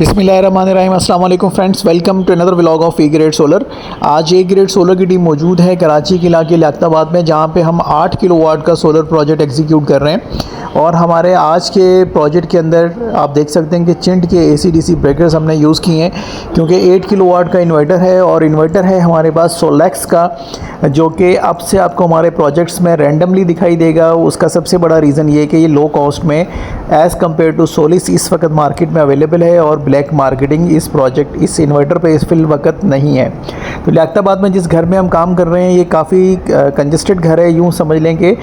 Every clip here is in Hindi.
बिस्मिल्लाहिर्रहमानिर्रहीम। अस्सलाम वालेकुम friends, welcome to another vlog of A grade solar. आज ए ग्रेड सोलर की टीम मौजूद है कराची के इलाके लियाकताबाद में, जहां पे हम 8 किलोवाट का सोलर प्रोजेक्ट एग्जीक्यूट कर रहे हैं। और हमारे आज के प्रोजेक्ट के अंदर आप देख सकते हैं कि चिंट के AC/DC ब्रेकर्स हमने यूज़ किए हैं, क्योंकि 8 किलोवाट का इन्वर्टर है और इन्वर्टर है हमारे पास सोलेक्स का, जो कि अब से आपको हमारे प्रोजेक्ट्स में रैंडमली दिखाई देगा। उसका सबसे बड़ा रीज़न ये है कि ये लो कॉस्ट में एज़ कम्पेयर टू सोलिस इस वक्त मार्केट में अवेलेबल है, और ब्लैक मार्केटिंग इस इन्वर्टर पे इस फिल वक्त नहीं है। तो लियाकताबाद में जिस घर में हम काम कर रहे हैं, ये काफ़ी कंजस्टेड घर है, यूँ समझ लें कि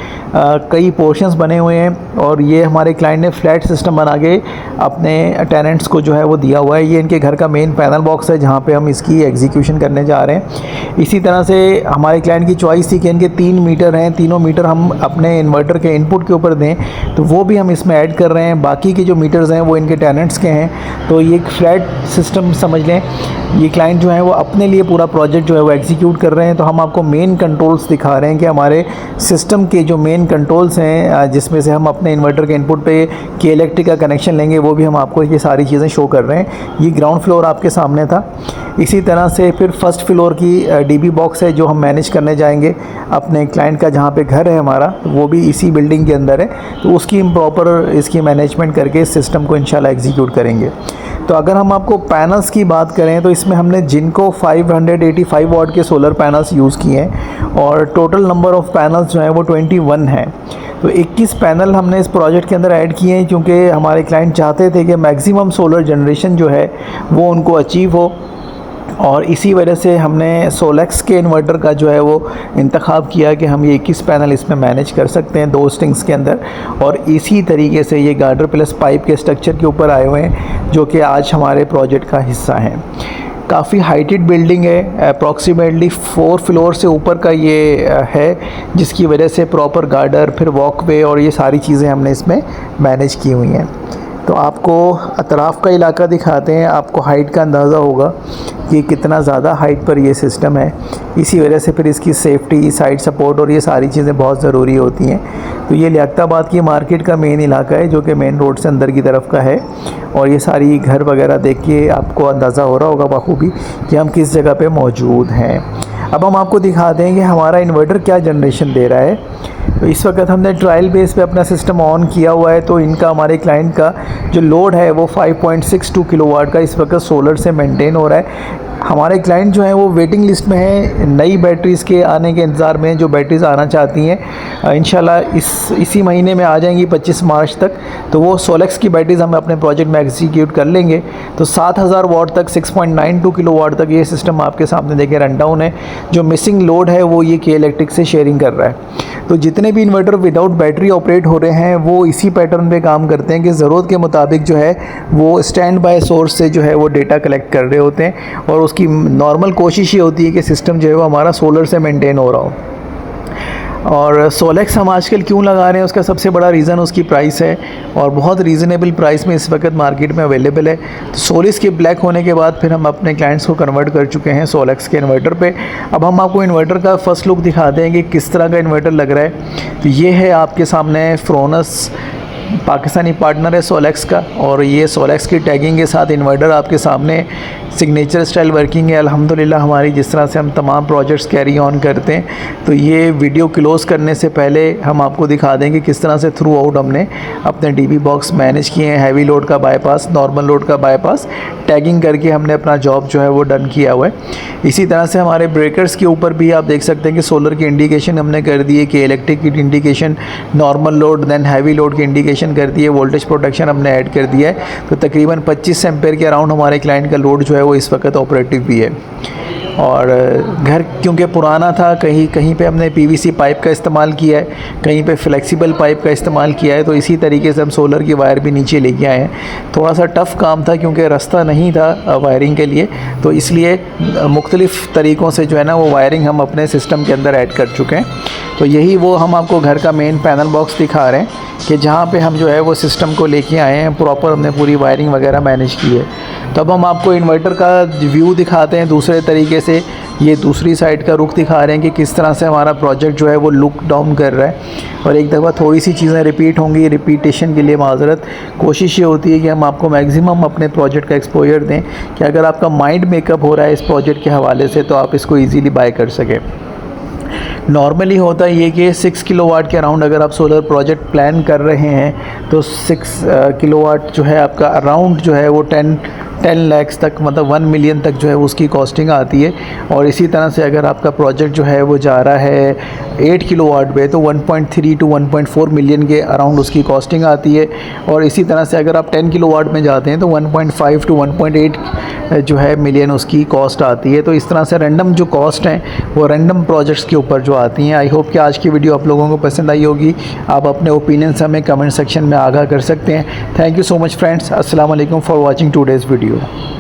कई पोर्शंस बने हुए हैं, और ये हमारे क्लाइंट ने फ्लैट सिस्टम बना के अपने टेनेंट्स को जो है वो दिया हुआ है। ये इनके घर का मेन पैनल बॉक्स है, जहाँ पे हम इसकी एग्जीक्यूशन करने जा रहे हैं। इसी तरह से हमारे क्लाइंट की चॉइस थी कि इनके 3 मीटर हैं, तीनों मीटर हम अपने इन्वर्टर के इनपुट के ऊपर दें, तो वो भी हम इसमें ऐड कर रहे हैं। बाकी के जो मीटर्स हैं वो इनके टेनेंट्स के हैं। तो ये एक फ्लैट सिस्टम समझ लें। ये क्लाइंट जो है वो अपने लिए पूरा प्रोजेक्ट जो है वो एग्जीक्यूट कर रहे हैं। तो हम आपको मेन कंट्रोल्स दिखा रहे हैं कि हमारे सिस्टम के जो मेन कंट्रोल्स हैं, जिसमें से हम अपने इन्वर्टर के इनपुट पे के इलेक्ट्रिक का कनेक्शन लेंगे, वो भी हम आपको ये सारी चीज़ें शो कर रहे हैं। ये ग्राउंड फ्लोर आपके सामने था। इसी तरह से फिर फर्स्ट फ्लोर की DB बॉक्स है, जो हम मैनेज करने जाएंगे अपने क्लाइंट का, जहाँ पे घर है हमारा, वो भी इसी बिल्डिंग के अंदर है। तो उसकी हम प्रॉपर इसकी मैनेजमेंट करके इस सिस्टम को इंशाल्लाह एग्जीक्यूट करेंगे। तो अगर हम आपको पैनल्स की बात करें, तो इसमें हमने जिनको 585 वाट के सोलर पैनल्स यूज़ किए हैं, और टोटल नंबर ऑफ़ पैनल्स जो हैं वो 21 हैं। तो 21 पैनल हमने इस प्रोजेक्ट के अंदर ऐड किए हैं, क्योंकि हमारे क्लाइंट चाहते थे कि मैक्सिमम सोलर जनरेशन जो है वो उनको अचीव हो, और इसी वजह से हमने सोलेक्स के इन्वर्टर का जो है वो इंतखाब किया कि हम ये 21 पैनल इसमें मैनेज कर सकते हैं 2 स्ट्रिंग्स के अंदर। और इसी तरीके से ये गार्डर प्लस पाइप के स्ट्रक्चर के ऊपर आए हुए हैं, जो कि आज हमारे प्रोजेक्ट का हिस्सा हैं। काफ़ी हाइटेड बिल्डिंग है, अप्रॉक्सीमेटली 4 फ्लोर से ऊपर का ये है, जिसकी वजह से प्रॉपर गार्डर, फिर वॉकवे और ये सारी चीज़ें हमने इसमें मैनेज की हुई हैं। तो आपको अतराफ़ का इलाका दिखाते हैं, आपको हाइट का अंदाज़ा होगा कि कितना ज़्यादा हाइट पर ये सिस्टम है। इसी वजह से फिर इसकी सेफ्टी, साइड सपोर्ट और ये सारी चीज़ें बहुत ज़रूरी होती हैं। तो ये लियाकताबाद की मार्केट का मेन इलाका है, जो कि मेन रोड से अंदर की तरफ का है। और ये सारी घर वगैरह देख के आपको अंदाज़ा हो रहा होगा बखूबी कि हम किस जगह पे मौजूद हैं। अब हम आपको दिखा देंगे हमारा इन्वर्टर क्या जनरेशन दे रहा है। तो इस वक्त हमने ट्रायल बेस पे अपना सिस्टम ऑन किया हुआ है। तो इनका, हमारे क्लाइंट का जो लोड है वो 5.62 किलोवाट का इस वक्त सोलर से मेंटेन हो रहा है। हमारे क्लाइंट जो हैं वो वेटिंग लिस्ट में है, नई बैटरीज़ के आने के इंतज़ार में, जो बैटरीज़ आना चाहती हैं इंशाल्लाह इसी महीने में आ जाएंगी 25 मार्च तक। तो वो सोलेक्स की बैटरीज़ हम अपने प्रोजेक्ट में एग्जीक्यूट कर लेंगे। तो 7000 वाट तक, 6.92 किलोवाट तक ये सिस्टम आपके सामने देखें रन डाउन है। जो मिसिंग लोड है वो ये के इलेक्ट्रिक से शेयरिंग कर रहा है। तो जितने भी इन्वर्टर विदाउट बैटरी ऑपरेट हो रहे हैं, वो इसी पैटर्न पे काम करते हैं कि ज़रूरत के मुताबिक जो है वो स्टैंड बाय सोर्स से जो है वो डेटा कलेक्ट कर रहे होते हैं, और उसकी नॉर्मल कोशिश ये होती है कि सिस्टम जो है वो हमारा सोलर से मेंटेन हो रहा हो। और सोलेक्स हम आजकल क्यों लगा रहे हैं, उसका सबसे बड़ा रीज़न उसकी प्राइस है, और बहुत रीज़नेबल प्राइस में इस वक्त मार्केट में अवेलेबल है। तो सोलिस के ब्लैक होने के बाद फिर हम अपने क्लाइंट्स को कन्वर्ट कर चुके हैं सोलेक्स के इन्वर्टर पे। अब हम आपको इन्वर्टर का फर्स्ट लुक दिखाते हैं कि किस तरह का इन्वर्टर लग रहा है। तो ये है आपके सामने फ्रोनस, पाकिस्तानी पार्टनर है सोलेक्स का, और ये सोलेक्स की टैगिंग के साथ इन्वर्टर आपके सामने सिग्नेचर स्टाइल वर्किंग है अल्हम्दुलिल्लाह हमारी, जिस तरह से हम तमाम प्रोजेक्ट्स कैरी ऑन करते हैं। तो ये वीडियो क्लोज़ करने से पहले हम आपको दिखा दें कि किस तरह से थ्रू आउट हमने अपने DB बॉक्स मैनेज किए हैं। हैवी लोड का बाईपास, नॉर्मल लोड का बाईपास, टैगिंग करके हमने अपना जॉब जो है वो डन किया हुआ है। इसी तरह से हमारे ब्रेकर्स के ऊपर भी आप देख सकते हैं कि सोलर की इंडिकेशन हमने कर दी है, कि इलेक्ट्रिक की indication, normal load, then heavy load की इंडिकेशन कर दी है, वोल्टेज प्रोटेक्शन हमने ऐड कर दिया है। तो तकरीबन 25 एम्पेयर के अराउंड हमारे क्लाइंट का लोड जो है वो इस वक्त ऑपरेटिव भी है। और घर क्योंकि पुराना था, कहीं पे हमने PVC पाइप का इस्तेमाल किया है, कहीं पे फ्लेक्सिबल पाइप का इस्तेमाल किया है। तो इसी तरीके से हम सोलर की वायर भी नीचे लेके आए हैं। थोड़ा सा टफ़ काम था, क्योंकि रास्ता नहीं था वायरिंग के लिए, तो इसलिए मुख्तलिफ़ तरीक़ों से जो है ना वो वायरिंग हम अपने सिस्टम के अंदर ऐड कर चुके हैं। तो यही वो हम आपको घर का मेन पैनल बॉक्स दिखा रहे हैं कि जहाँ पे हम जो है वो सिस्टम को लेके आए हैं, प्रॉपर हमने पूरी वायरिंग वगैरह मैनेज की है। तो अब हम आपको इन्वर्टर का व्यू दिखाते हैं दूसरे तरीके से। ये दूसरी साइड का रुख दिखा रहे हैं कि किस तरह से हमारा प्रोजेक्ट जो है वो लुक डाउन कर रहा है। और एक दफ़ा थोड़ी सी चीज़ें रिपीट होंगी, रिपीटेशन के लिए माज़रत। कोशिश ये होती है कि हम आपको मैक्सिमम अपने प्रोजेक्ट का एक्सपोजर दें कि अगर आपका माइंड मेकअप हो रहा है इस प्रोजेक्ट के हवाले से तो आप इसको ईज़िली बाय कर सकें। नॉर्मली होता ये कि 6 किलोवाट के अराउंड अगर आप सोलर प्रोजेक्ट प्लान कर रहे हैं तो 6 किलोवाट जो है आपका अराउंड जो है वो 10 लाख तक, मतलब 1 मिलियन तक जो है उसकी कॉस्टिंग आती है। और इसी तरह से अगर आपका प्रोजेक्ट जो है वो जा रहा है 8 किलोवाट पे तो 1.3 टू 1.4 मिलियन के अराउंड उसकी कॉस्टिंग आती है। और इसी तरह से अगर आप 10 किलोवाट में जाते हैं तो 1.5 टू 1.8 जो है मिलियन उसकी कॉस्ट आती है। तो इस तरह से रैंडम जो कॉस्ट हैं वो रैंडम प्रोजेक्ट्स के ऊपर जो आती हैं। आई होप कि आज की वीडियो आप लोगों को पसंद आई होगी। आप अपने ओपिनियंस हमें कमेंट सेक्शन में आगाह कर सकते हैं। Thank you so much friends. अस्सलाम वालेकुम फॉर वाचिंग टुडेज़ वीडियो।